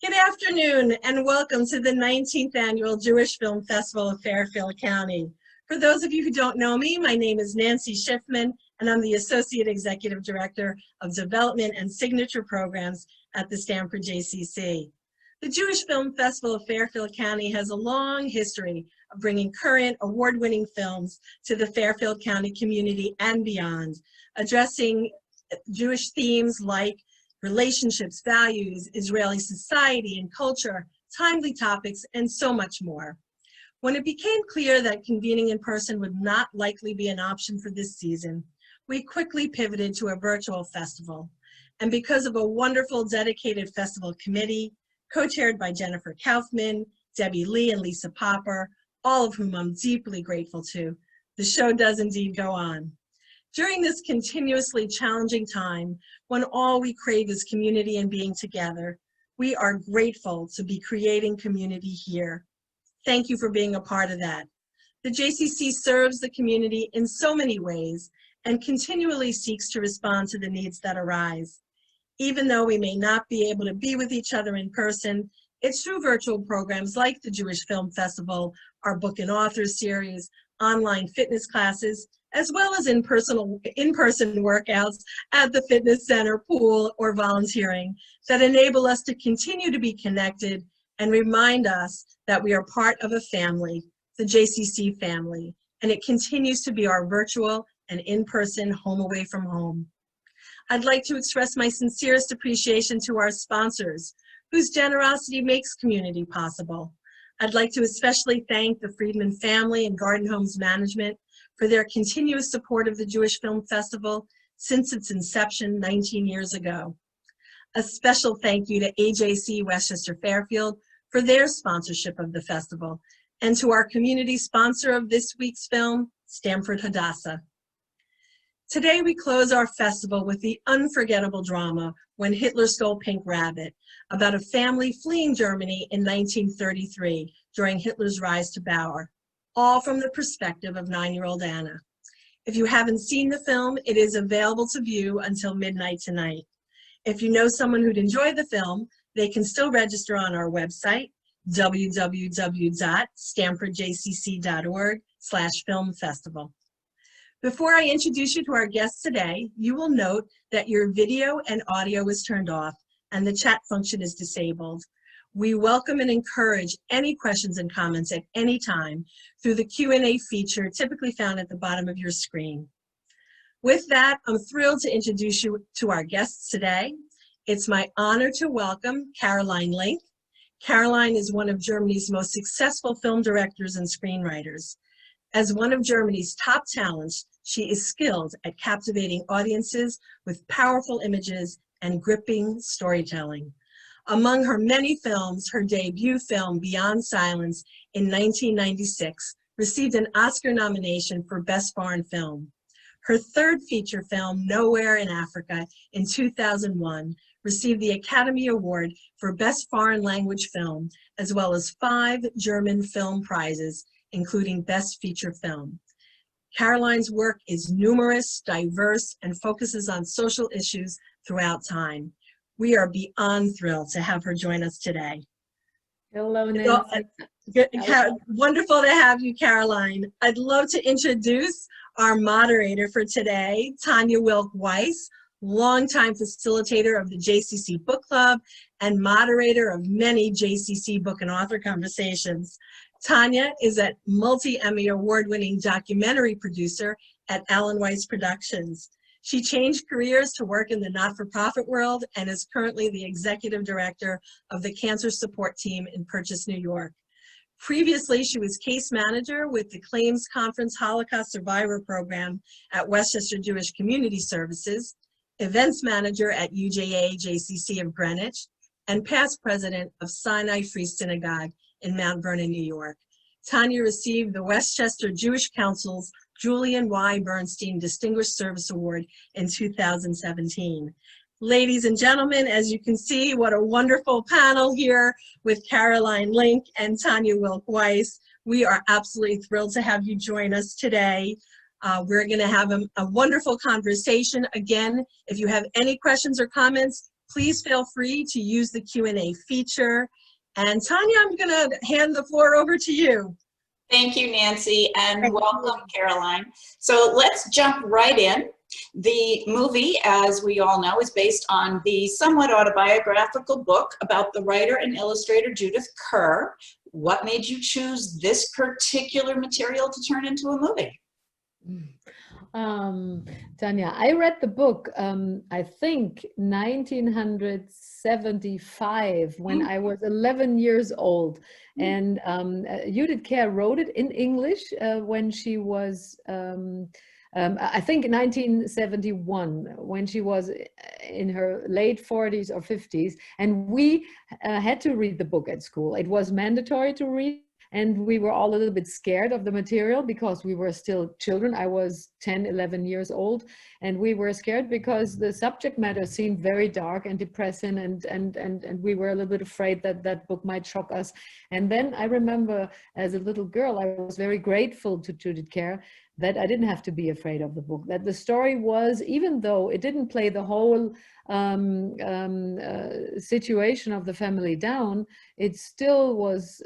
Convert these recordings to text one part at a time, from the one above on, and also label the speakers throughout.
Speaker 1: Good afternoon and welcome to the 19th Annual Jewish Film Festival of Fairfield County. For those of you who don't know me, my name is Nancy Schiffman and I'm the Associate Executive Director of Development and Signature Programs at the Stanford JCC. The Jewish Film Festival of Fairfield County has a long history of bringing current award-winning films to the Fairfield County community and beyond, addressing Jewish themes like relationships, values, Israeli society and culture, timely topics, and so much more. When it became clear that convening in person would not likely be an option for this season, we quickly pivoted to a virtual festival. And because of a wonderful dedicated festival committee, co-chaired by Jennifer Kaufman, Debbie Lee, and Lisa Popper, all of whom I'm deeply grateful to, the show does indeed go on. During this continuously challenging time, when all we crave is community and being together, we are grateful to be creating community here. Thank you for being a part of that. The JCC serves the community in so many ways and continually seeks to respond to the needs that arise. Even though we may not be able to be with each other in person, it's through virtual programs like the Jewish Film Festival, our Book and Author series, online fitness classes, as well as in-person workouts at the fitness center, pool, or volunteering that enable us to continue to be connected and remind us that we are part of a family, the JCC family, and it continues to be our virtual and in-person home away from home. I'd like to express my sincerest appreciation to our sponsors, whose generosity makes community possible. I'd like to especially thank the Friedman family and Garden Homes Management for their continuous support of the Jewish Film Festival since its inception 19 years ago. A special thank you to AJC Westchester Fairfield for their sponsorship of the festival, and to our community sponsor of this week's film, Stanford Hadassah. Today we close our festival with the unforgettable drama When Hitler Stole Pink Rabbit, about a family fleeing Germany in 1933 during Hitler's rise to power, all from the perspective of 9-year-old Anna. If you haven't seen the film, it is available to view until midnight tonight. If you know someone who'd enjoy the film, they can still register on our website, www.stanfordjcc.org/filmfestival. Before I introduce you to our guests today, you will note that your video and audio is turned off and the chat function is disabled. We welcome and encourage any questions and comments at any time through the Q&A feature typically found at the bottom of your screen. With that, I'm thrilled to introduce you to our guests today. It's my honor to welcome Caroline Link. Caroline is one of Germany's most successful film directors and screenwriters. As one of Germany's top talents, she is skilled at captivating audiences with powerful images and gripping storytelling. Among her many films, her debut film, Beyond Silence, in 1996, received an Oscar nomination for Best Foreign Film. Her third feature film, Nowhere in Africa, in 2001, received the Academy Award for Best Foreign Language Film, as well as 5 German film prizes, including Best Feature Film. Caroline's work is numerous, diverse, and focuses on social issues throughout time. We are beyond thrilled to have her join us today.
Speaker 2: Hello, Nancy.
Speaker 1: Wonderful to have you, Caroline. I'd love to introduce our moderator for today, Tanya Wilk-Weiss, longtime facilitator of the JCC Book Club and moderator of many JCC Book and Author Conversations. Tanya is a multi-Emmy award-winning documentary producer at Alan Weiss Productions. She changed careers to work in the not-for-profit world and is currently the executive director of the Cancer Support Team in Purchase, New York. Previously, she was case manager with the Claims Conference Holocaust Survivor Program at Westchester Jewish Community Services, events manager at UJA-JCC of Greenwich, and past president of Sinai Free Synagogue in Mount Vernon, New York. Tanya received the Westchester Jewish Council's Julian Y. Bernstein Distinguished Service Award in 2017. Ladies and gentlemen, as you can see, what a wonderful panel here with Caroline Link and Tanya Wilk-Weiss. We are absolutely thrilled to have you join us today. We're going to have a wonderful conversation. Again, if you have any questions or comments, please feel free to use the Q&A feature. And Tanya, I'm going to hand the floor over to you.
Speaker 3: Thank you, Nancy, and
Speaker 1: Thank
Speaker 3: welcome, Caroline. So let's jump right in. The movie, as we all know, is based on the somewhat autobiographical book about the writer and illustrator Judith Kerr. What made you choose this particular material to turn into a movie?
Speaker 2: Tanya, I read the book, I think 1975, when I was 11 years old. And Judith Kerr wrote it in English when she was, I think 1971, when she was in her late 40s or 50s. And we had to read the book at school. It was mandatory to read. And we were all a little bit scared of the material because we were still children. I was 10, 11 years old, and we were scared because the subject matter seemed very dark and depressing, and we were a little bit afraid that that book might shock us. And then I remember as a little girl, I was very grateful to Judith Kerr that I didn't have to be afraid of the book, that the story was, even though it didn't play the whole situation of the family down, it still was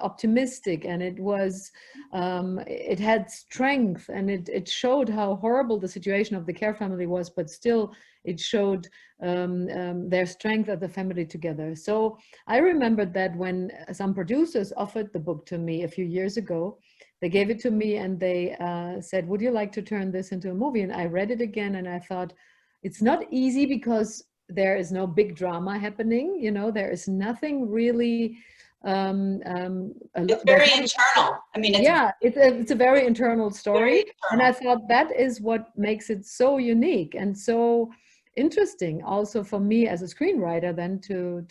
Speaker 2: optimistic, and it was, it had strength, and it showed how horrible the situation of the Kerr family was, but still it showed their strength of the family together. So I remembered that when some producers offered the book to me a few years ago, they gave it to me and they said, would you like to turn this into a movie? And I read it again and I thought, it's not easy because there is no big drama happening. You know, there is nothing really.
Speaker 3: It's very internal. I mean,
Speaker 2: it's a very internal story.
Speaker 3: Internal.
Speaker 2: And I thought that is what makes it so unique and so interesting also for me as a screenwriter then to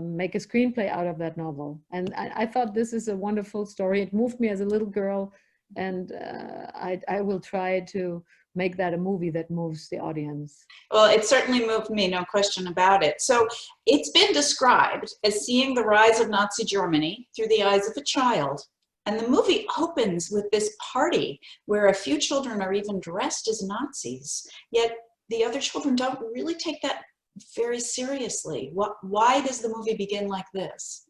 Speaker 2: make a screenplay out of that novel. And I thought this is a wonderful story. It moved me as a little girl, and I will try to make that a movie that moves the audience.
Speaker 3: Well, it certainly moved me, no question about it. So it's been described as seeing the rise of Nazi Germany through the eyes of a child. And the movie opens with this party where a few children are even dressed as Nazis, yet the other children don't really take that very seriously. Why does the movie begin like this?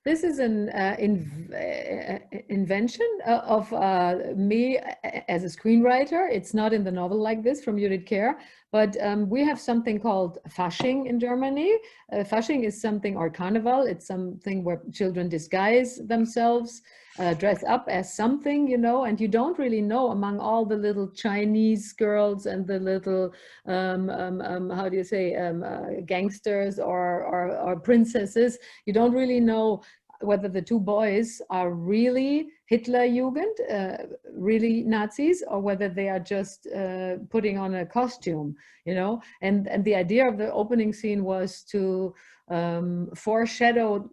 Speaker 2: This is an invention of me as a screenwriter. It's not in the novel like this from Judith Kerr, but we have something called Fasching in Germany. Fasching is something, or Carnival, it's something where children disguise themselves, dress up as something, you know, and you don't really know among all the little Chinese girls and the little, how do you say, gangsters or princesses, you don't really know whether the two boys are really Hitlerjugend, really Nazis, or whether they are just putting on a costume, you know. And the idea of the opening scene was to foreshadow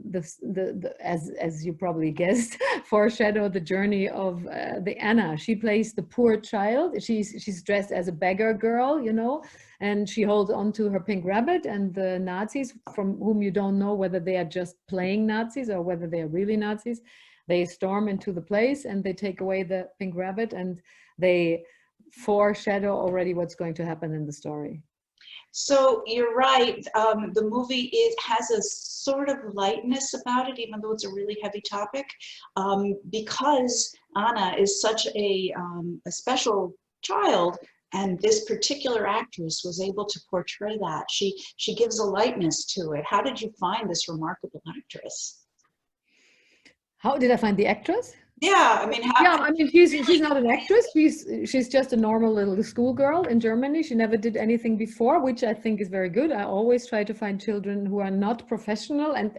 Speaker 2: as you probably guessed, foreshadow the journey of the Anna. She plays the poor child. She's dressed as a beggar girl, you know, and she holds on to her pink rabbit, and the Nazis, from whom you don't know whether they are just playing Nazis or whether they are really Nazis, they storm into the place and they take away the pink rabbit, and they foreshadow already what's going to happen in the story.
Speaker 3: So you're right, the movie has a sort of lightness about it, even though it's a really heavy topic, because Anna is such a special child, and this particular actress was able to portray that. She gives a lightness to it. How did you find this remarkable actress?
Speaker 2: How did I find the actress?
Speaker 3: Yeah, I mean,
Speaker 2: she's not an actress. She's just a normal little schoolgirl in Germany. She never did anything before, which I think is very good. I always try to find children who are not professional, and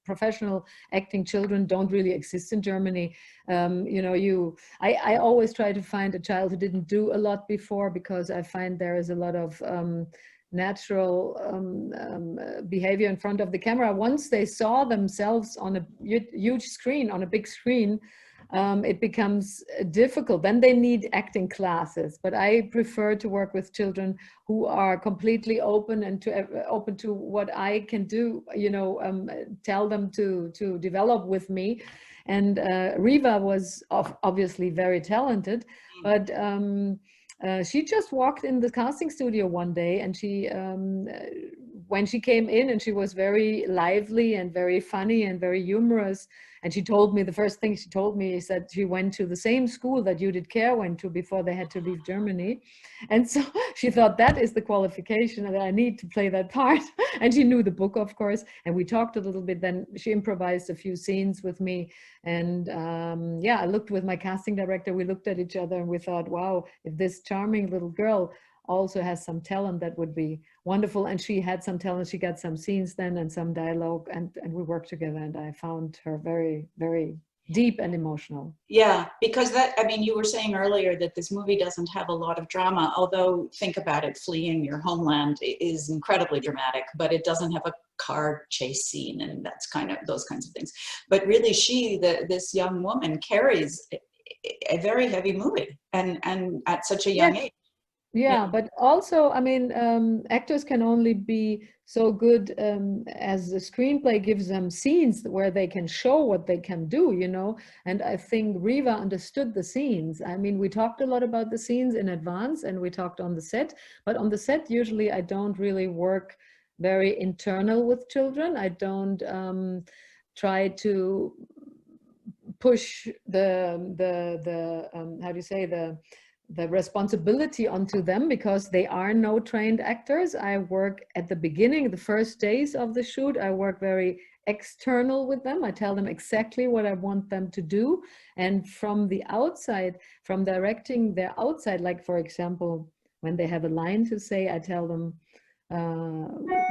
Speaker 2: professional acting children don't really exist in Germany. You know, I always try to find a child who didn't do a lot before, because I find there is a lot of natural behavior in front of the camera. Once they saw themselves on a huge screen, on a big screen, it becomes difficult. Then they need acting classes. But I prefer to work with children who are completely open and open to what I can do, you know, tell them to develop with me. And Riva was obviously very talented, but she just walked in the casting studio one day, and she when she came in, and she was very lively and very funny and very humorous. And she told me, the first thing she told me is that she went to the same school that Judith Kerr went to before they had to leave Germany. And so she thought, that is the qualification that I need to play that part. And she knew the book, of course. And we talked a little bit. Then she improvised a few scenes with me. And yeah, I looked with my casting director. We looked at each other and we thought, wow, if this charming little girl also has some talent, that would be wonderful. And she had some talent. She got some scenes then and some dialogue, and we worked together, and I found her very, very deep and emotional.
Speaker 3: Yeah, because that, I mean, you were saying earlier that this movie doesn't have a lot of drama, although think about it, fleeing your homeland is incredibly dramatic, but it doesn't have a car chase scene, and that's kind of those kinds of things. But really this young woman carries a very heavy movie, and at such a young age.
Speaker 2: Yeah, but also, I mean, actors can only be so good as the screenplay gives them scenes where they can show what they can do, you know. And I think Riva understood the scenes. I mean, we talked a lot about the scenes in advance, and we talked on the set. But on the set, usually I don't really work very internal with children. I don't try to push the how do you say, the responsibility onto them, because they are no trained actors. I work at the beginning, the first days of the shoot, I work very external with them. I tell them exactly what I want them to do. And from the outside, from directing their outside, like for example, when they have a line to say, I tell them,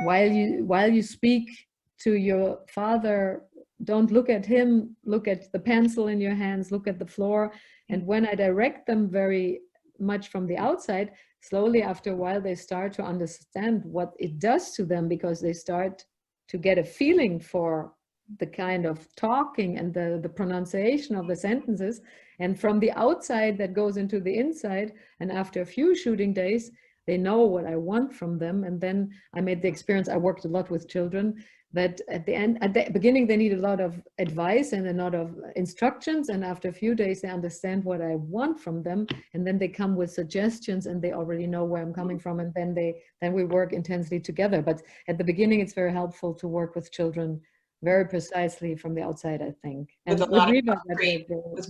Speaker 2: while you speak to your father, don't look at him, look at the pencil in your hands, look at the floor. And when I direct them very much from the outside, slowly after a while, they start to understand what it does to them, because they start to get a feeling for the kind of talking and the pronunciation of the sentences. And from the outside, that goes into the inside. And after a few shooting days, they know what I want from them. And then I made the experience, I worked a lot with children, that at the beginning, they need a lot of advice and a lot of instructions. And after a few days, they understand what I want from them. And then they come with suggestions, and they already know where I'm coming from. And then we work intensely together. But at the beginning, it's very helpful to work with children very precisely from the outside, I think. And
Speaker 3: With a lot of
Speaker 2: Riva,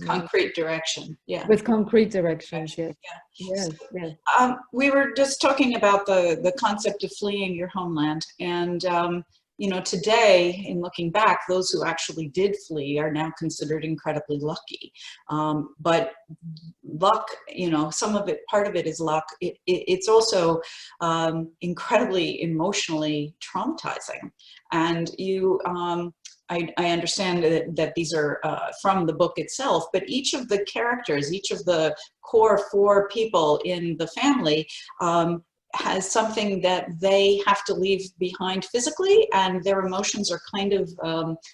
Speaker 3: concrete direction. Yeah.
Speaker 2: With concrete directions, yes.
Speaker 3: Yeah.
Speaker 2: Yes,
Speaker 3: So,
Speaker 2: yes.
Speaker 3: we were just talking about the concept of fleeing your homeland, and you know, today, in looking back, those who actually did flee are now considered incredibly lucky. But luck, you know, some of it, part of it is luck. It's also incredibly emotionally traumatizing. And you, I understand that these are from the book itself, but each of the characters, each of the core 4 people in the family has something that they have to leave behind physically, and their emotions are kind of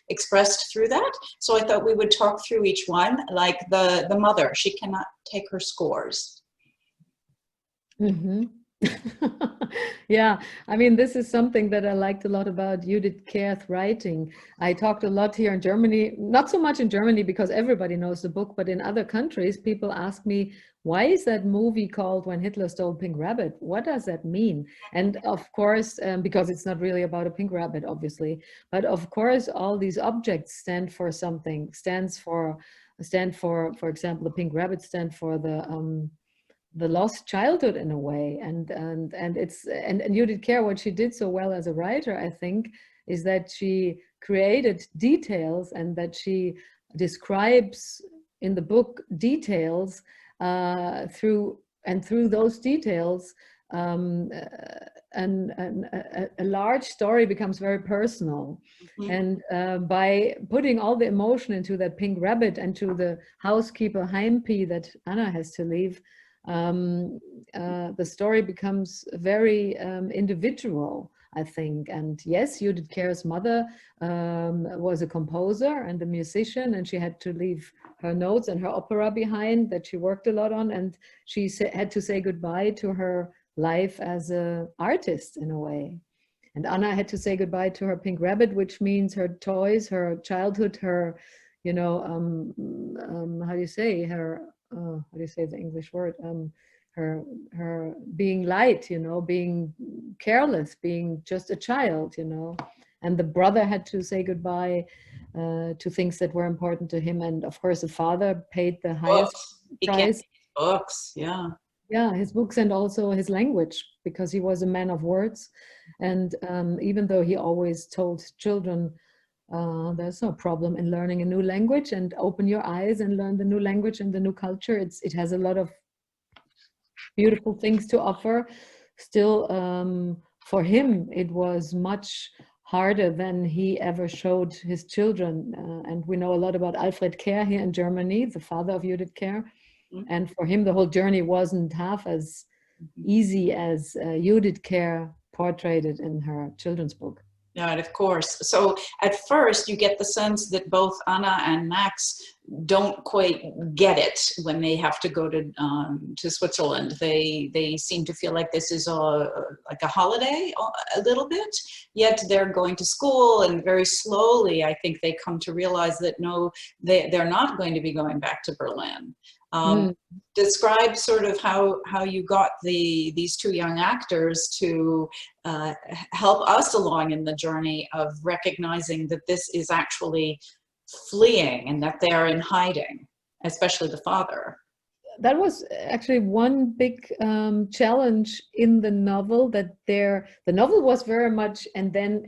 Speaker 3: expressed through that. So I thought we would talk through each one, like the mother, she cannot take her scores.
Speaker 2: Mm-hmm. Yeah, I mean, this is something that I liked a lot about Judith Kerr's writing. I talked a lot here in Germany, not so much in Germany because everybody knows the book, but in other countries, people ask me, why is that movie called When Hitler Stole Pink Rabbit? What does that mean? And of course, because it's not really about a pink rabbit, obviously, but of course, all these objects stand for something, stand for example, the pink rabbit stand for the lost childhood in a way. And Judith Kerr, what she did so well as a writer, I think, is that she created details, and that she describes in the book details through those details, a large story becomes very personal. Mm-hmm. And by putting all the emotion into that pink rabbit and to the housekeeper Heimpi that Anna has to leave, the story becomes very individual, I think. And yes, Judith Kerr's mother was a composer and a musician, and she had to leave her notes and her opera behind that she worked a lot on, and she had to say goodbye to her life as an artist in a way. And Anna had to say goodbye to her pink rabbit, which means her toys, her childhood, her, you know, how do you say, her, how do you say the English word? her being light, you know, being careless, being just a child, you know. And the brother had to say goodbye to things that were important to him. And of course, the father paid the highest
Speaker 3: Books. He can't
Speaker 2: price.
Speaker 3: read books. Yeah.
Speaker 2: Yeah, his books and also his language, because he was a man of words. And even though he always told children, there's no problem in learning a new language, and open your eyes and learn the new language and the new culture. It has a lot of beautiful things to offer. Still, for him, it was much harder than he ever showed his children. And we know a lot about Alfred Kerr here in Germany, the father of Judith Kerr. And for him, the whole journey wasn't half as easy as Judith Kerr portrayed it in her children's book.
Speaker 3: Yeah, of course. So at first you get the sense that both Anna and Max don't quite get it when they have to go to Switzerland. They seem to feel like this is like a holiday a little bit, yet they're going to school, and very slowly I think they come to realize that no, they're not going to be going back to Berlin. Describe sort of how you got these two young actors to help us along in the journey of recognizing that this is actually fleeing and that they are in hiding, especially the father.
Speaker 2: That was actually one big challenge in the novel, that the novel was very much and then,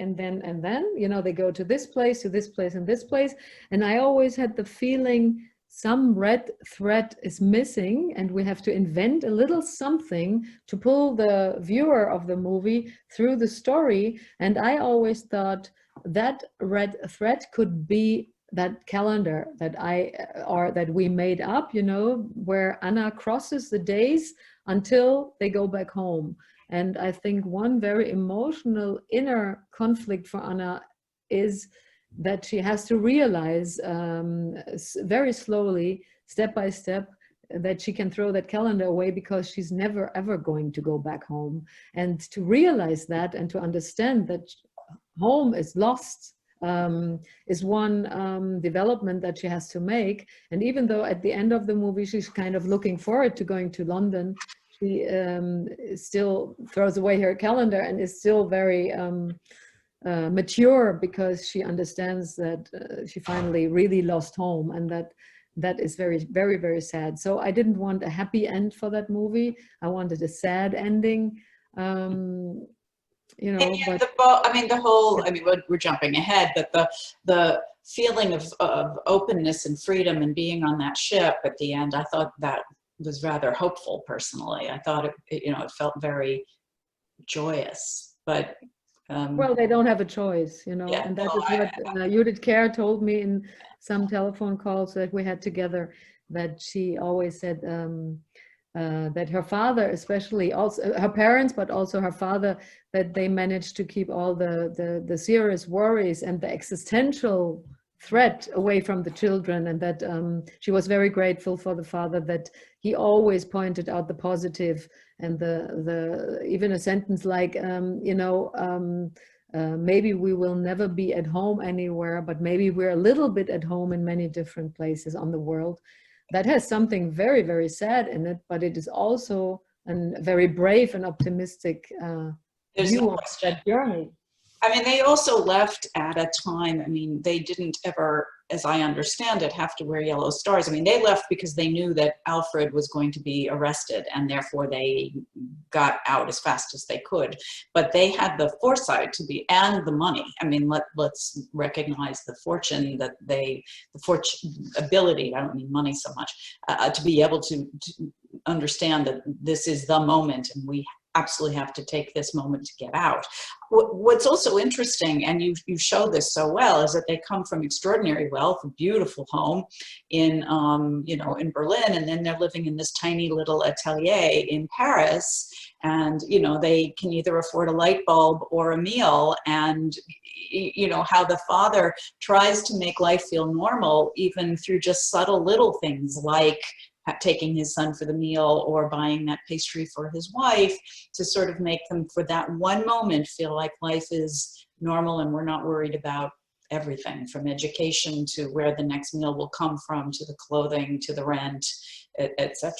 Speaker 2: you know, they go to this place, to this place, and this place. And I always had the feeling some red thread is missing, and we have to invent a little something to pull the viewer of the movie through the story. And I always thought that red thread could be that calendar that we made up, you know, where Anna crosses the days until they go back home. And I think one very emotional inner conflict for Anna is that she has to realize very slowly, step by step, that she can throw that calendar away, because she's never ever going to go back home. And to realize that and to understand that home is lost is one development that she has to make. And even though at the end of the movie she's kind of looking forward to going to London, she still throws away her calendar and is still very mature, because she understands that she finally really lost home, and that is very, very, very sad. So I didn't want a happy end for that movie. I wanted a sad ending. You know, but
Speaker 3: I mean, we're jumping ahead, but the feeling of openness and freedom and being on that ship at the end, I thought that was rather hopeful. Personally, I thought it felt very joyous. But
Speaker 2: well, they don't have a choice, you know,
Speaker 3: yeah,
Speaker 2: and that is what Judith Kerr told me in some telephone calls that we had together, that she always said that her father, especially, also her parents, but also her father, that they managed to keep all the serious worries and the existential threat away from the children, and that she was very grateful for the father, that he always pointed out the positive, and the even a sentence like you know, maybe we will never be at home anywhere, but maybe we're a little bit at home in many different places on the world. That has something very, very sad in it, but it is also a very brave and optimistic view of that journey.
Speaker 3: I mean, they also left at a time, I mean, they didn't ever, as I understand it, have to wear yellow stars. I mean, they left because they knew that Alfred was going to be arrested, and therefore they got out as fast as they could. But they had the foresight and the money. I mean, let's recognize the fortune that ability, I don't mean money so much, to be able to understand that this is the moment, and we absolutely have to take this moment to get out. What's also interesting, and you show this so well, is that they come from extraordinary wealth, a beautiful home in in Berlin, and then they're living in this tiny little atelier in Paris, and they can either afford a light bulb or a meal, and how the father tries to make life feel normal even through just subtle little things like taking his son for the meal or buying that pastry for his wife, to sort of make them for that one moment feel like life is normal and we're not worried about everything from education to where the next meal will come from, to the clothing, to the rent, etc.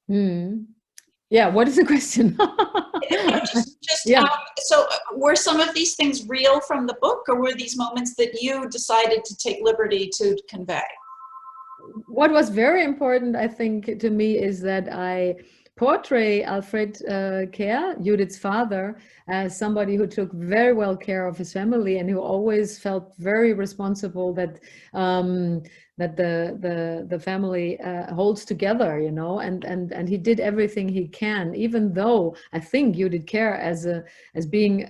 Speaker 2: Hmm. Yeah, what is the question?
Speaker 3: Just
Speaker 2: Yeah.
Speaker 3: so were some of these things real from the book, or were these moments that you decided to take liberty to convey?
Speaker 2: What was very important, I think, to me is that I portray Alfred Kerr, Judith's father, as somebody who took very well care of his family and who always felt very responsible that that the family holds together, you know, and he did everything he can, even though I think Judith Kerr as being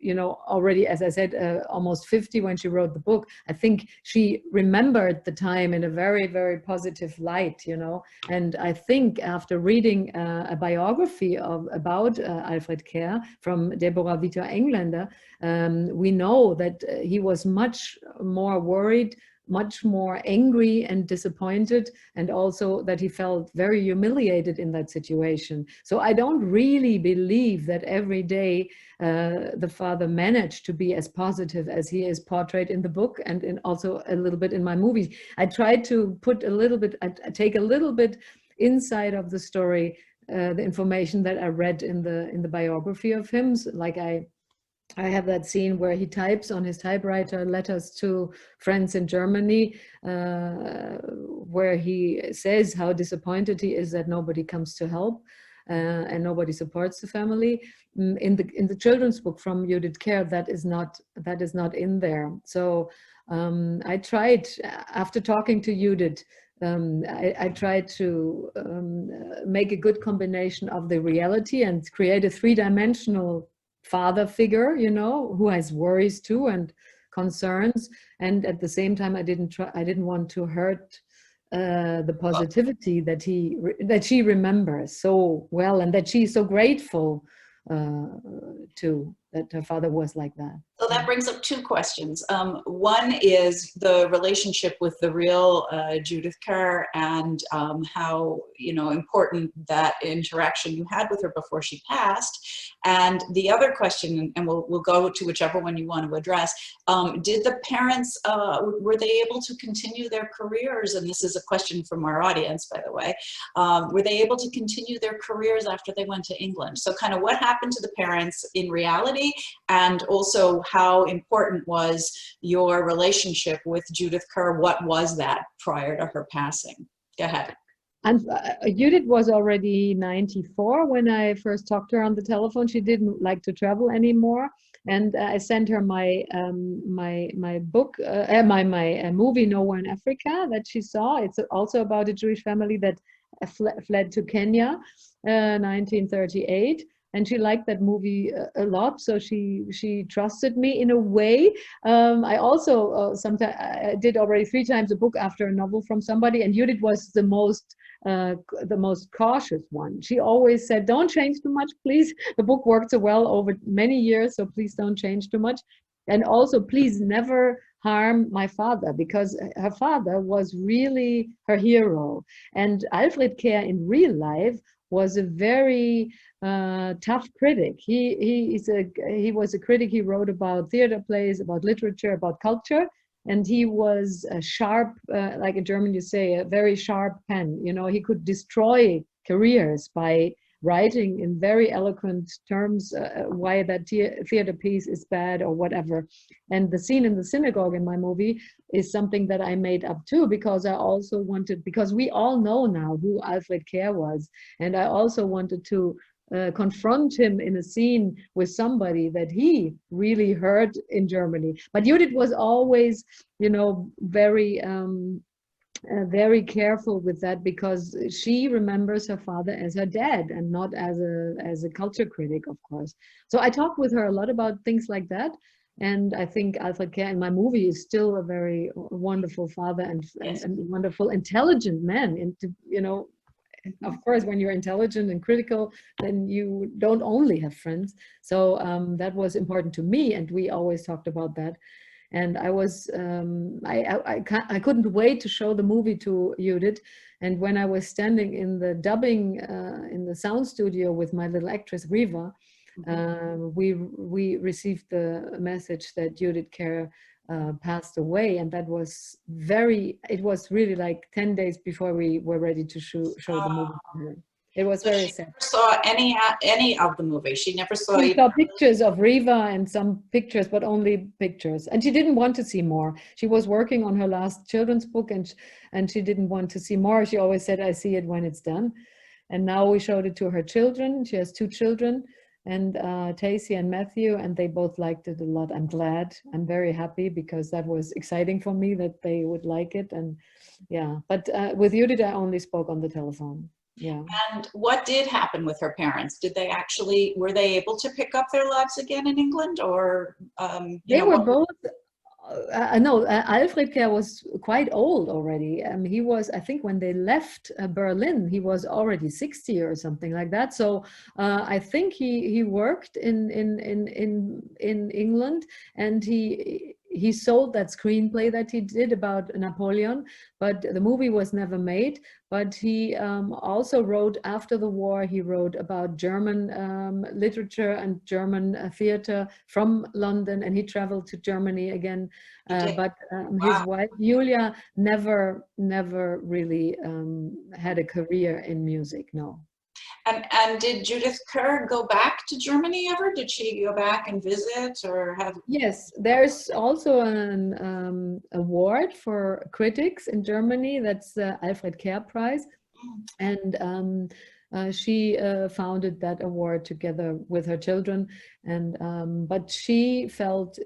Speaker 2: you know, already, as I said, almost 50 when she wrote the book, I think she remembered the time in a very, very positive light, you know. And I think after reading a biography about Alfred Kerr from Deborah Vita Englander, we know that he was much more worried, much more angry and disappointed, and also that he felt very humiliated in that situation. So I don't really believe that every day the father managed to be as positive as he is portrayed in the book and also a little bit in my movies. I tried to put a little bit, I take a little bit inside of the story, the information that I read in the biography of him. Like I have that scene where he types on his typewriter letters to friends in Germany, where he says how disappointed he is that nobody comes to help and nobody supports the family. In the children's book from Judith Kerr, that is not in there. So I tried, after talking to Judith, I tried to make a good combination of the reality and create a three-dimensional father figure, you know, who has worries too and concerns, and at the same time I didn't want to hurt the positivity that she remembers so well and that she's so grateful to, that her father was like that.
Speaker 3: So that brings up two questions. One is the relationship with the real Judith Kerr and how, you know, important that interaction you had with her before she passed. And the other question, and we'll go to whichever one you want to address, did the parents, were they able to continue their careers? And this is a question from our audience, by the way. Were they able to continue their careers after they went to England? So kind of what happened to the parents in reality, and also how important was your relationship with Judith Kerr? What was that prior to her passing? Go ahead.
Speaker 2: And Judith was already 94 when I first talked to her on the telephone. She didn't like to travel anymore, and I sent her my my book, my movie Nowhere in Africa that she saw. It's also about a Jewish family that fled to Kenya, 1938. And she liked that movie a lot, so she trusted me in a way. I also sometimes I did already 3 times a book after a novel from somebody, and Judith was the most cautious one. She always said, "Don't change too much, please. The book worked so well over many years, so please don't change too much. And also, please never harm my father," because her father was really her hero. And Alfred Kerr in real life was a very tough critic. He was a critic. He wrote about theater plays, about literature, about culture, and he was a sharp, like in German you say, a very sharp pen. You know, he could destroy careers by writing in very eloquent terms why that theater piece is bad or whatever. And the scene in the synagogue in my movie is something that I made up too, because I also wanted, because we all know now who Alfred Kerr was, and I also wanted to confront him in a scene with somebody that he really hurt in Germany. But Judith was always, you know, very careful with that, because she remembers her father as her dad and not as a culture critic, of course. So I talked with her a lot about things like that. And I think Alfred Kerr in my movie is still a very wonderful father and wonderful, intelligent man. And, you know, of course, when you're intelligent and critical, then you don't only have friends. So that was important to me, and we always talked about that. And I was, I couldn't wait to show the movie to Judith. And when I was standing in the dubbing, in the sound studio with my little actress, Riva, we received the message that Judith Kerr passed away, and that was it was really like 10 days before we were ready to show the movie to her. It was
Speaker 3: So
Speaker 2: very
Speaker 3: she
Speaker 2: sad.
Speaker 3: never saw any of the movie. She never saw
Speaker 2: She
Speaker 3: even.
Speaker 2: saw pictures of Riva and some pictures, but only pictures. And she didn't want to see more. She was working on her last children's book, and she didn't want to see more. She always said, I see it when it's done. And now we showed it to her children. She has 2 children, and Tacy and Matthew, and they both liked it a lot. I'm glad. I'm very happy, because that was exciting for me that they would like it. And yeah, but with Judith, I only spoke on the telephone. Yeah.
Speaker 3: And what did happen with her parents? Were they able to pick up their lives again in England, or
Speaker 2: They were both. No, Alfred Kerr was quite old already. He was, I think, when they left Berlin, he was already 60 or something like that. So I think he worked in England, and he sold that screenplay that he did about Napoleon, but the movie was never made. But he also wrote, after the war, he wrote about German literature and German theater from London, and he traveled to Germany again. But his wife, Julia, never really had a career in music, no.
Speaker 3: And did Judith Kerr go back to Germany ever? Did she go back and visit, or have?
Speaker 2: Yes, there's also an award for critics in Germany. That's the Alfred Kerr Prize, and she founded that award together with her children. And but she felt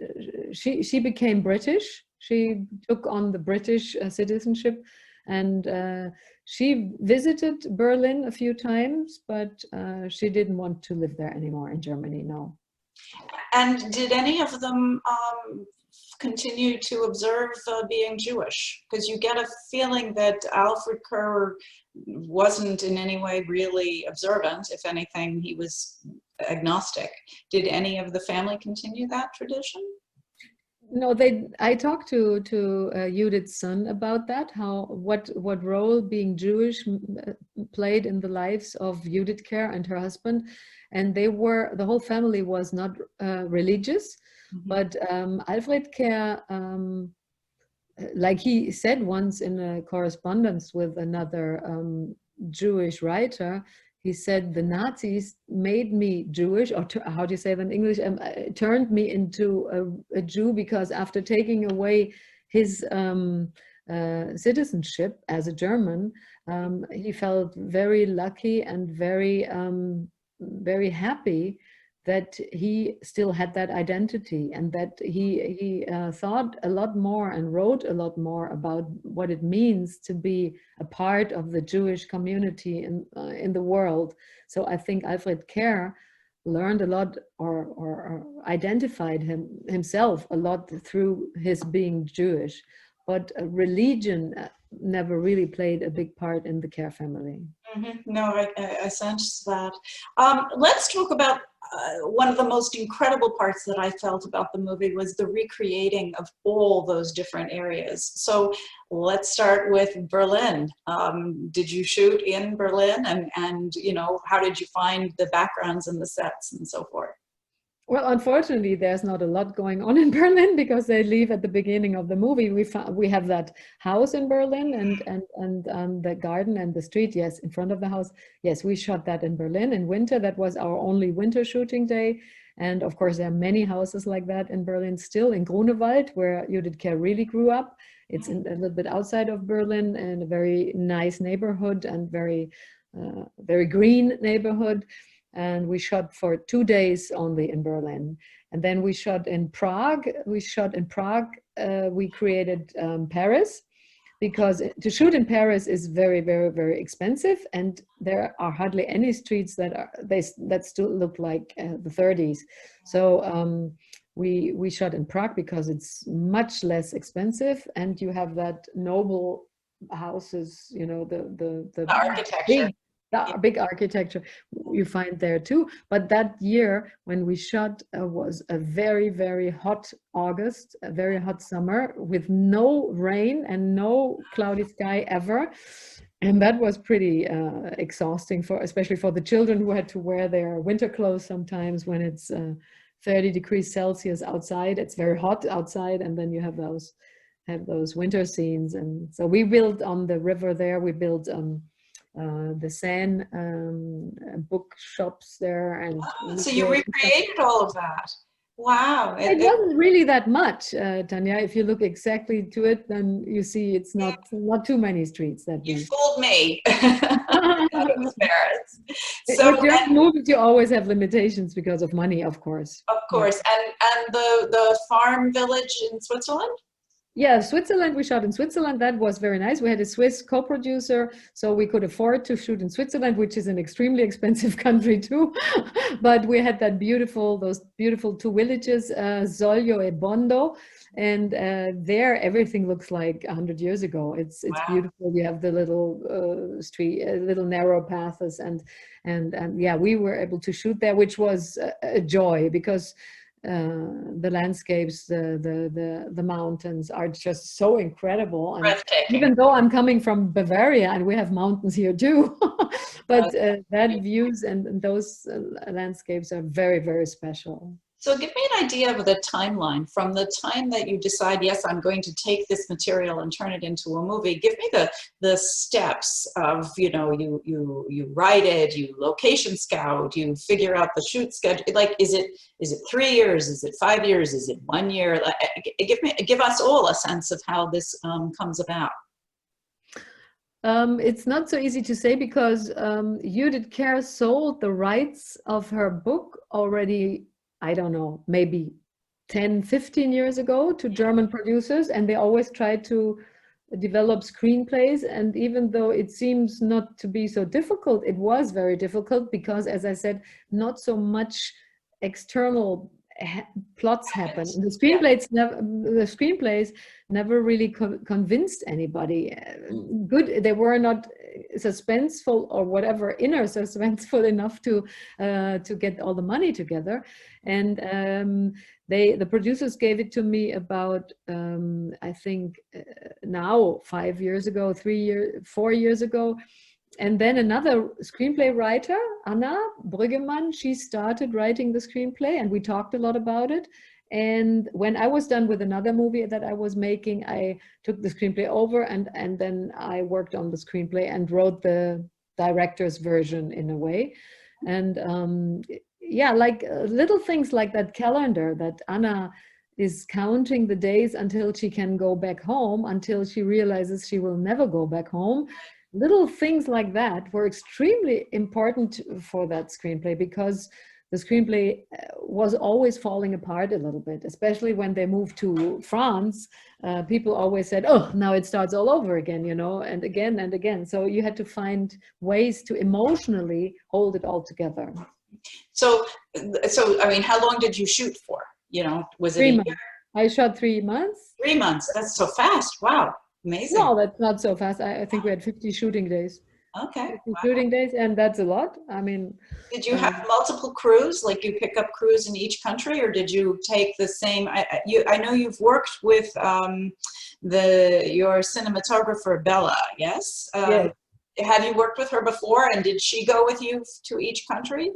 Speaker 2: she became British. She took on the British citizenship, and she visited Berlin a few times, but she didn't want to live there anymore in Germany, no.
Speaker 3: And did any of them continue to observe being Jewish? Because you get a feeling that Alfred Kerr wasn't in any way really observant. If anything, he was agnostic. Did any of the family continue that tradition?
Speaker 2: No, I talked to Judith's son about that, what role being Jewish played in the lives of Judith Kerr and her husband, and the whole family was not religious, but Alfred Kerr, like he said once in a correspondence with another Jewish writer, he said, the Nazis made me Jewish, or how do you say that in English, turned me into a Jew, because after taking away his citizenship as a German, he felt very lucky and very happy that he still had that identity, and that he thought a lot more and wrote a lot more about what it means to be a part of the Jewish community in the world. So I think Alfred Kerr learned a lot, or identified himself a lot through his being Jewish, but religion never really played a big part in the Kerr family.
Speaker 3: No, I sense that. Let's talk about one of the most incredible parts that I felt about the movie was the recreating of all those different areas. So let's start with Berlin. Did you shoot in Berlin, and you know, how did you find the backgrounds and the sets and so forth?
Speaker 2: Well, unfortunately, there's not a lot going on in Berlin, because they leave at the beginning of the movie. We have that house in Berlin, and the garden and the street, yes, in front of the house. Yes, we shot that in Berlin in winter. That was our only winter shooting day. And of course, there are many houses like that in Berlin still, in Grunewald, where Judith Kerr really grew up. It's a little bit outside of Berlin, and a very nice neighborhood, and very green neighborhood. And we shot for 2 days only in Berlin. And then we shot in Prague. We created Paris, because to shoot in Paris is very, very, very expensive. And there are hardly any streets that still look like the 30s. So we shot in Prague because it's much less expensive. And you have that noble houses, you know, the
Speaker 3: architecture.
Speaker 2: Big architecture you find there too. But that year when we shot was a very, very hot August, a very hot summer, with no rain and no cloudy sky ever. And that was pretty exhausting, especially for the children, who had to wear their winter clothes sometimes when it's 30 degrees Celsius outside. It's very hot outside, and then you have those winter scenes. And so we built on the river there. We built the Seine bookshops there, and
Speaker 3: So you recreated all of that. Wow.
Speaker 2: it wasn't really that much, Tanya. If you look exactly to it, then you see it's not too many streets that
Speaker 3: You
Speaker 2: big.
Speaker 3: fooled me. That was Paris. So,
Speaker 2: With German movies, you always have limitations because of money, of course.
Speaker 3: of course, and the farm village in Switzerland?
Speaker 2: Yeah, Switzerland, we shot in Switzerland. That was very nice. We had a Swiss co-producer, so we could afford to shoot in Switzerland, which is an extremely expensive country too. But we had those beautiful two villages, Zoglio and Bondo. And there, everything looks like 100 years ago. It's
Speaker 3: Wow.
Speaker 2: beautiful. You have the little little narrow paths, and yeah, we were able to shoot there, which was a joy, because the landscapes, the mountains are just so incredible. And
Speaker 3: Breathtaking.
Speaker 2: even though I'm coming from Bavaria and we have mountains here too, but that views and those landscapes are very, very special.
Speaker 3: So give me an idea of the timeline from the time that you decide, yes, I'm going to take this material and turn it into a movie. Give me the steps of, you write it, you location scout, you figure out the shoot schedule. Like, is it 3 years? Is it 5 years? Is it 1 year? Like, give us all a sense of how this comes about.
Speaker 2: It's not so easy to say, because Judith Kerr sold the rights of her book already, I don't know, maybe 10, 15 years ago to German producers, and they always try to develop screenplays. And even though it seems not to be so difficult, it was very difficult, because, as I said, not so much external plots happen. And the screenplays never really convinced anybody. Good, they were not suspenseful or whatever, inner suspenseful enough to get all the money together. And the producers gave it to me about I think now 5 years ago, 4 years ago. And then another screenplay writer, Anna Brüggemann, she started writing the screenplay, and we talked a lot about it. And when I was done with another movie that I was making, I took the screenplay over, and then I worked on the screenplay and wrote the director's version in a way. And yeah, like little things like that calendar that Anna is counting the days until she can go back home, until she realizes she will never go back home. Little things like that were extremely important for that screenplay, because the screenplay was always falling apart a little bit, especially when they moved to France. People always said, oh, now it starts all over again, and again and again. So you had to find ways to emotionally hold it all together.
Speaker 3: So I mean, how long did you shoot for? Was it
Speaker 2: 3
Speaker 3: a
Speaker 2: months.
Speaker 3: year?
Speaker 2: I shot 3 months.
Speaker 3: 3 months. That's so fast. Wow. Amazing.
Speaker 2: No, that's not so fast. I think we had 50 shooting days.
Speaker 3: Okay.
Speaker 2: 50 shooting days, and that's a lot. I mean,
Speaker 3: did you have multiple crews? Like, you pick up crews in each country, or did you take the same? I know you've worked with your cinematographer Bella. Yes.
Speaker 2: Yes.
Speaker 3: Have you worked with her before, and did she go with you to each country?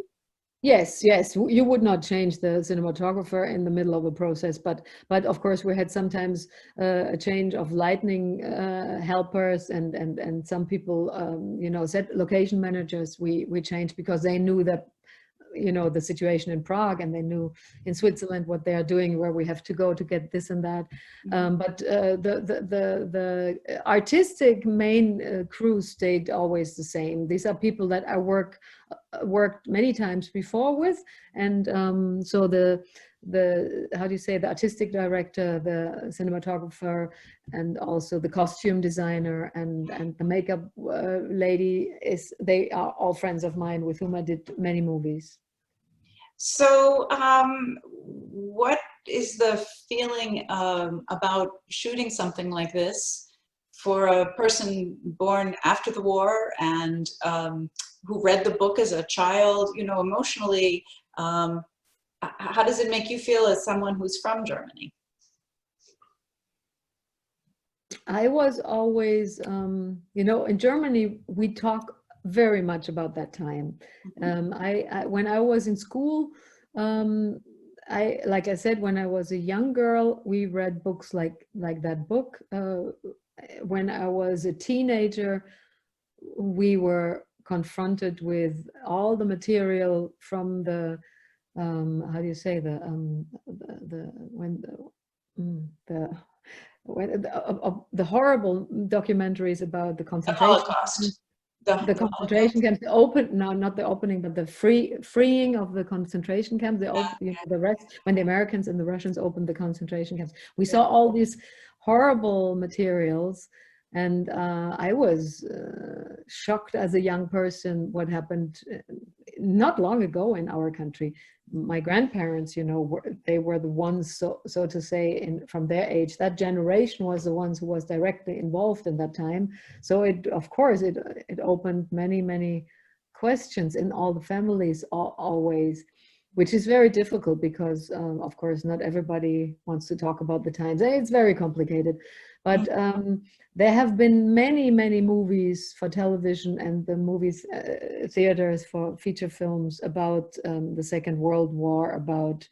Speaker 2: Yes, you would not change the cinematographer in the middle of a process, but of course we had sometimes a change of lighting helpers and some people, set location managers. We changed because they knew that, the situation in Prague, and they knew in Switzerland what they are doing, where we have to go to get this and that. But the artistic main crew stayed always the same. These are people that I worked many times before with, and so the how do you say, the artistic director, the cinematographer, and also the costume designer and the makeup lady, they are all friends of mine with whom I did many movies.
Speaker 3: So what is the feeling about shooting something like this for a person born after the war and who read the book as a child, emotionally? How does it make you feel as someone who's from Germany?
Speaker 2: I was always, in Germany, we talk very much about that time. When I was in school, like I said, when I was a young girl, we read books like that book. When I was a teenager, we were confronted with all the material from the how do you say the when the when the horrible documentaries about the
Speaker 3: The
Speaker 2: concentration
Speaker 3: Holocaust.
Speaker 2: the concentration camps, the open, no, not the opening, but the freeing of the concentration camps, the rest, when the Americans and the Russians opened the concentration camps. We saw all these horrible materials, and I was shocked as a young person what happened not long ago in our country. My grandparents, you know, they were the ones, so to say, from their age, that generation was the ones who was directly involved in that time. So of course, it opened many questions in all the families always, which is very difficult because, of course, not everybody wants to talk about the times. It's very complicated, but there have been many movies for television and the movies, theaters for feature films about the Second World War, about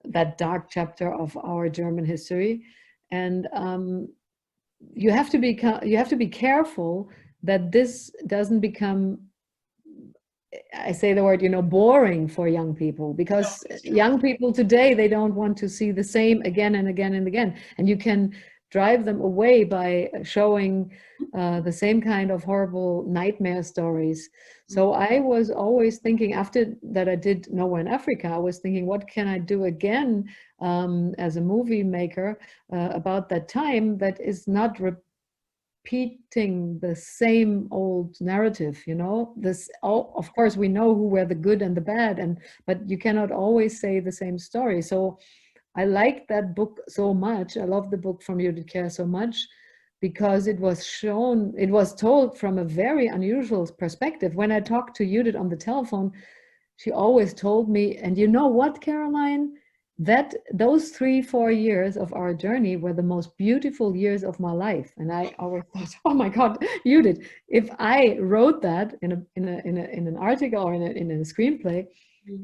Speaker 2: that dark chapter of our German history. And you have to be careful that this doesn't become, I say the word, you know, boring for young people, because young people today, they don't want to see the same again and again and again. And you can drive them away by showing the same kind of horrible nightmare stories. So I was always thinking, after that I did Nowhere in Africa, I was thinking, what can I do again as a movie maker about that time that is not repeating the same old narrative, you know? Of course, we know who were the good and the bad, but you cannot always say the same story. So I liked that book so much. I love the book from Judith Kerr so much because it was told from a very unusual perspective. When I talked to Judith on the telephone, she always told me, and you know what, Caroline, that those 3-4 years of our journey were the most beautiful years of my life. And I always thought, oh my God, Judith, if I wrote that in an article or in a screenplay,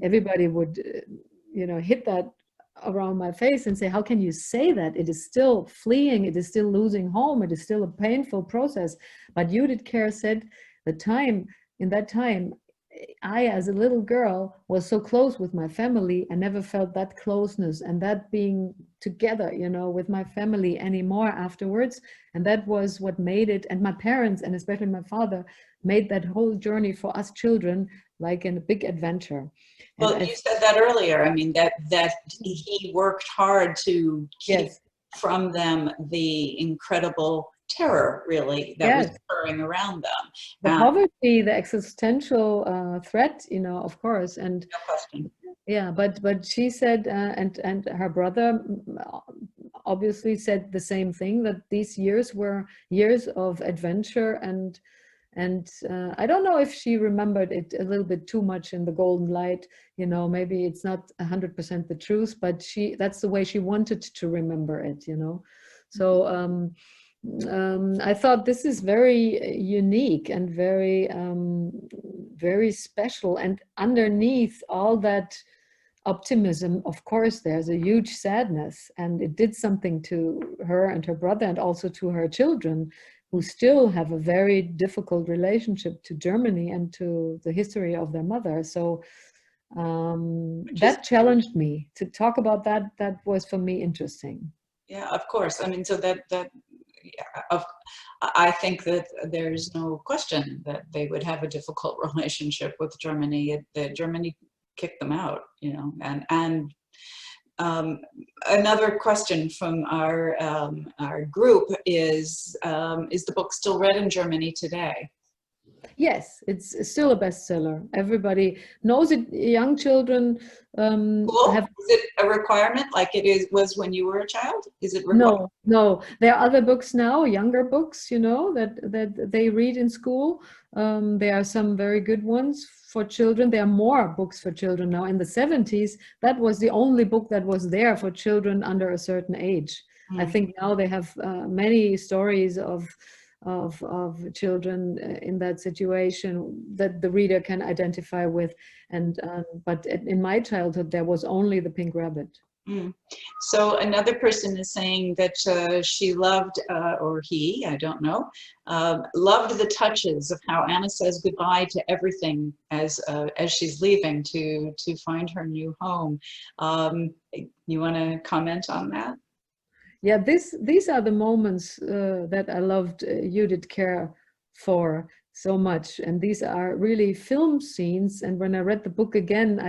Speaker 2: everybody would, you know, hit that around my face and say, how can you say that? It is still fleeing, it is still losing home, it is still a painful process. But Judith Kerr said in that time, I, as a little girl, was so close with my family. I never felt that closeness and that being together, you know, with my family anymore afterwards. And that was what made it, and my parents, and especially my father, made that whole journey for us children like a big adventure.
Speaker 3: Well, you said that earlier. I mean, that he worked hard to keep from them the incredible terror, really, that was occurring around them.
Speaker 2: The poverty, the existential threat, you know, of course. And
Speaker 3: no question.
Speaker 2: Yeah, but she said, and her brother obviously said the same thing, that these years were years of adventure, and I don't know if she remembered it a little bit too much in the golden light, you know, maybe it's not 100% the truth, but that's the way she wanted to remember it, you know. So I thought this is very unique and very, very special. And underneath all that optimism, of course, there's a huge sadness, and it did something to her and her brother, and also to her children, who still have a very difficult relationship to Germany and to the history of their mother. So that challenged me to talk about that. That was for me interesting.
Speaker 3: Yeah, of course. I mean, so I think that there's no question that they would have a difficult relationship with Germany. That Germany kicked them out, you know, and another question from our group is the book still read in Germany today?
Speaker 2: Yes, it's still a bestseller. Everybody knows it. Young children
Speaker 3: cool. Is it a requirement like it was when you were a child? Is it required?
Speaker 2: No. There are other books now, younger books, you know, that they read in school. There are some very good ones for children. There are more books for children now. In the 70s, that was the only book that was there for children under a certain age. I think now they have many stories of of children in that situation that the reader can identify with. And but in my childhood, there was only the Pink Rabbit.
Speaker 3: Mm. So another person is saying that she loved, or he, I don't know, loved the touches of how Anna says goodbye to everything as she's leaving to find her new home. You want to comment on that?
Speaker 2: Yeah, these are the moments that I loved Judith Kerr for so much, and these are really film scenes. And when I read the book again,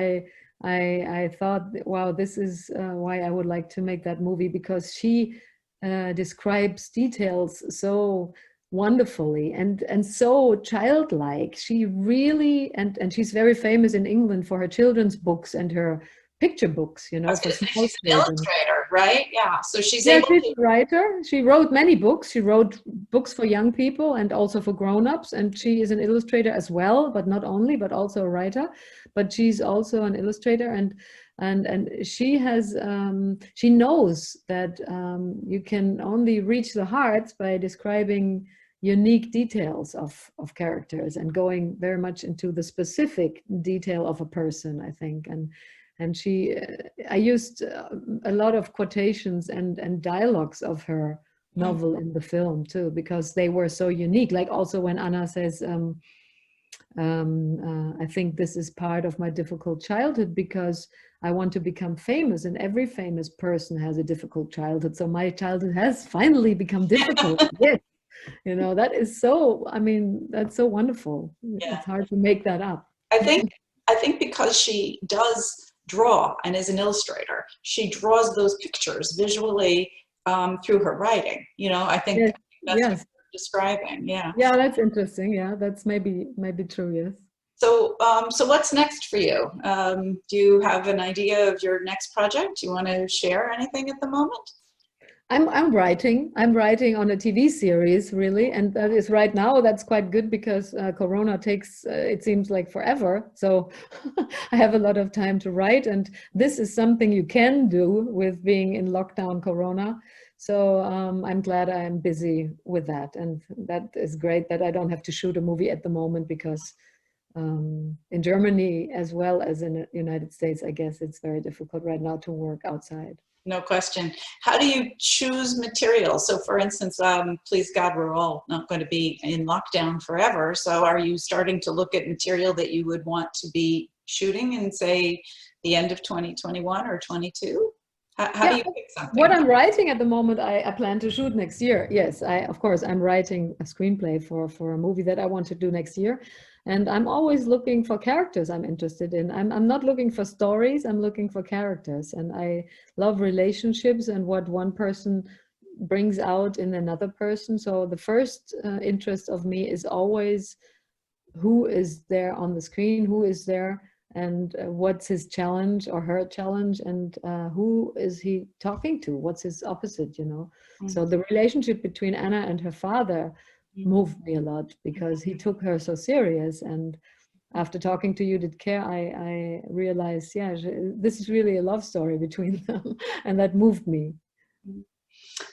Speaker 2: I thought, wow, this is why I would like to make that movie, because she describes details so wonderfully and so childlike. She really, and she's very famous in England for her children's books and her picture books, you know, for small
Speaker 3: she's an
Speaker 2: children.
Speaker 3: illustrator, right? Yeah, so she's
Speaker 2: Yeah,
Speaker 3: able
Speaker 2: she's
Speaker 3: to.
Speaker 2: a writer. She wrote many books. She wrote books for young people and also for grown-ups. And she is an illustrator as well, but not only, but also a writer. But she's also an illustrator, and she has she knows that you can only reach the hearts by describing unique details of characters and going very much into the specific detail of a person, I think. And she, I used a lot of quotations and dialogues of her novel in the film too, because they were so unique. Like also when Anna says, I think this is part of my difficult childhood because I want to become famous, and every famous person has a difficult childhood. So my childhood has finally become difficult. Yes. You know, that is so, I mean, that's so wonderful.
Speaker 3: Yeah.
Speaker 2: It's hard to make that up.
Speaker 3: I think because she does draw and is an illustrator, she draws those pictures visually through her writing. You know, I think
Speaker 2: Yes.
Speaker 3: that's
Speaker 2: Yes.
Speaker 3: what you're describing. Yeah.
Speaker 2: Yeah, that's interesting. Yeah, that's maybe true. Yes.
Speaker 3: So, so what's next for you? Do you have an idea of your next project? Do you want to share anything at the moment?
Speaker 2: I'm writing. I'm writing on a TV series, really, and that is right now. That's quite good because Corona takes it seems like forever. So I have a lot of time to write, and this is something you can do with being in lockdown, Corona. So I'm glad I'm busy with that, and that is great that I don't have to shoot a movie at the moment because in Germany as well as in the United States, I guess it's very difficult right now to work outside.
Speaker 3: No question. How do you choose material? So for instance, please God, we're all not going to be in lockdown forever. So are you starting to look at material that you would want to be shooting in, say, the end of 2021 or 22? How do you pick something?
Speaker 2: What I'm writing at the moment, I plan to shoot next year. Yes, of course, I'm writing a screenplay for a movie that I want to do next year. And I'm always looking for characters I'm interested in. I'm not looking for stories, I'm looking for characters. And I love relationships and what one person brings out in another person. So the first interest of me is always who is there on the screen, who is there, and what's his challenge or her challenge, and who is he talking to? What's his opposite, you know? Mm-hmm. So the relationship between Anna and her father moved me a lot because he took her so serious. And after talking to Judith Kerr, I realized, yeah, this is really a love story between them, and that moved me.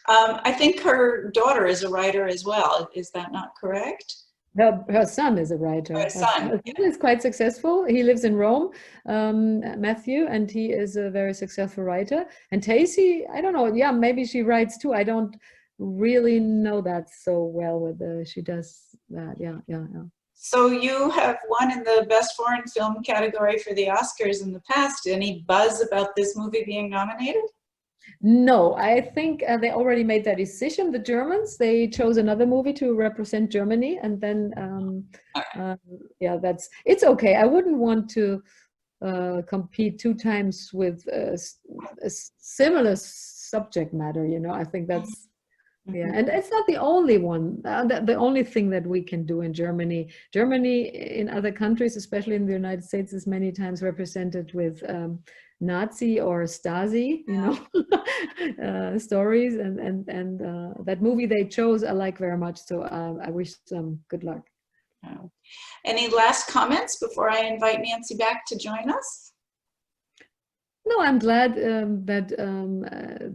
Speaker 3: I think her daughter is a writer as well. Is that not correct?
Speaker 2: Her son is a writer. Her son is quite successful. He lives in Rome, Matthew, and he is a very successful writer. And Tacy, I don't know, yeah, maybe she writes too. I don't really know that so well whether she does that. Yeah.
Speaker 3: So you have won in the Best Foreign Film category for the Oscars in the past. Any buzz about this movie being nominated?
Speaker 2: No, I think they already made that decision. The Germans, they chose another movie to represent Germany, and then yeah, it's okay. I wouldn't want to compete 2 times with a similar subject matter, you know. I think that's yeah, and it's not the only one. The only thing that we can do in Germany. Germany in other countries, especially in the United States, is many times represented with Nazi or Stasi, you know, stories, and that movie they chose I like very much. So I wish them good luck.
Speaker 3: Any last comments before I invite Nancy back to join us?
Speaker 2: No, I'm glad that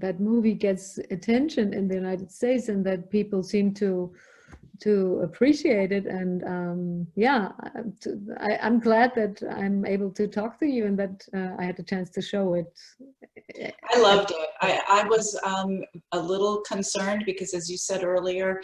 Speaker 2: that movie gets attention in the United States and that people seem to to appreciate it. And yeah, I'm glad that I'm able to talk to you and that I had the chance to show it.
Speaker 3: I loved it. I was a little concerned because, as you said earlier,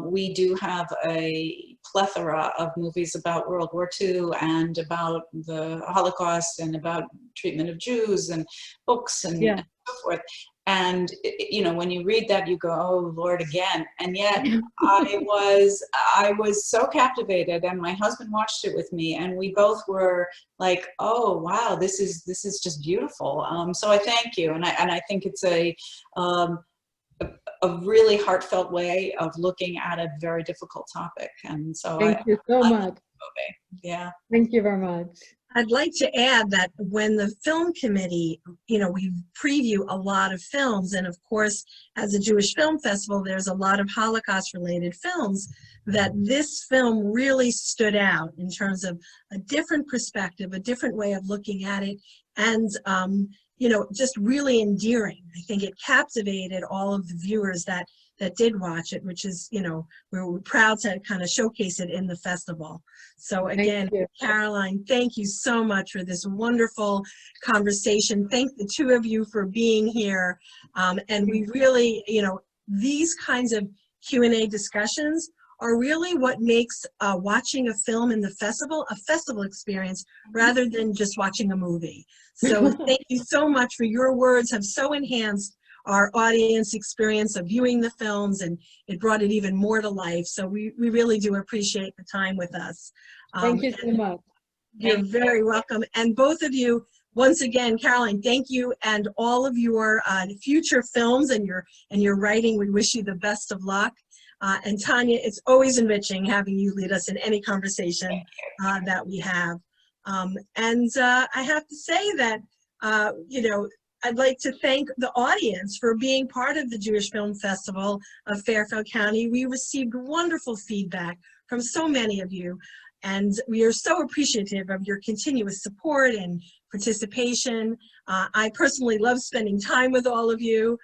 Speaker 3: we do have a plethora of movies about World War II and about the Holocaust and about treatment of Jews and books and
Speaker 2: Yeah.
Speaker 3: so forth. And, you know, when you read that, you go, oh, Lord, again. And yet I was so captivated, and my husband watched it with me, and we both were like, oh, wow, this is just beautiful. So I thank you. And I think it's a really heartfelt way of looking at a very difficult topic. And so
Speaker 2: Thank you so much.
Speaker 3: Yeah.
Speaker 2: Thank you very much.
Speaker 1: I'd like to add that when the film committee, you know, we preview a lot of films, and of course, as a Jewish Film Festival, there's a lot of Holocaust-related films, that this film really stood out in terms of a different perspective, a different way of looking at it, and, you know, just really endearing. I think it captivated all of the viewers that did watch it, which is, you know, we're proud to kind of showcase it in the festival. So again, Caroline, thank you so much for this wonderful conversation. Thank the two of you for being here. And we really, you know, these kinds of Q&A discussions are really what makes watching a film in the festival a festival experience rather than just watching a movie. So thank you so much for your words, have so enhanced our audience experience of viewing the films, and it brought it even more to life. So we really do appreciate the time with us.
Speaker 2: Thank you so much.
Speaker 1: You're very welcome. And both of you, once again, Caroline, thank you, and all of your future films and your writing. We wish you the best of luck. And Tanya, it's always enriching having you lead us in any conversation that we have. And I have to say that, you know, I'd like to thank the audience for being part of the Jewish Film Festival of Fairfield County. We received wonderful feedback from so many of you, and we are so appreciative of your continuous support and participation. I personally love spending time with all of you.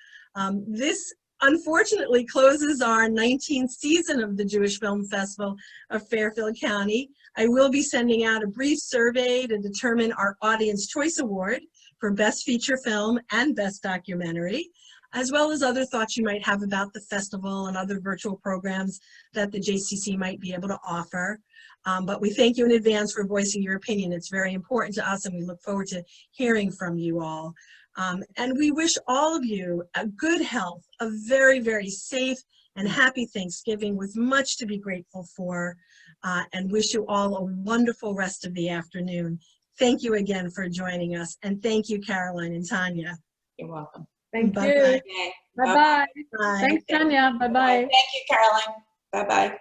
Speaker 1: This unfortunately closes our 19th season of the Jewish Film Festival of Fairfield County. I will be sending out a brief survey to determine our Audience Choice Award for Best Feature Film and Best Documentary, as well as other thoughts you might have about the festival and other virtual programs that the JCC might be able to offer. But we thank you in advance for voicing your opinion. It's very important to us, and we look forward to hearing from you all. And we wish all of you a good health, a very, very safe and happy Thanksgiving with much to be grateful for, and wish you all a wonderful rest of the afternoon. Thank you again for joining us, and thank you, Caroline and Tanya.
Speaker 3: You're welcome.
Speaker 2: Thank
Speaker 1: Bye-bye.
Speaker 2: you. Bye-bye.
Speaker 1: Bye.
Speaker 2: Thanks, Tanya. Bye-bye.
Speaker 3: Thank you, Caroline. Bye-bye.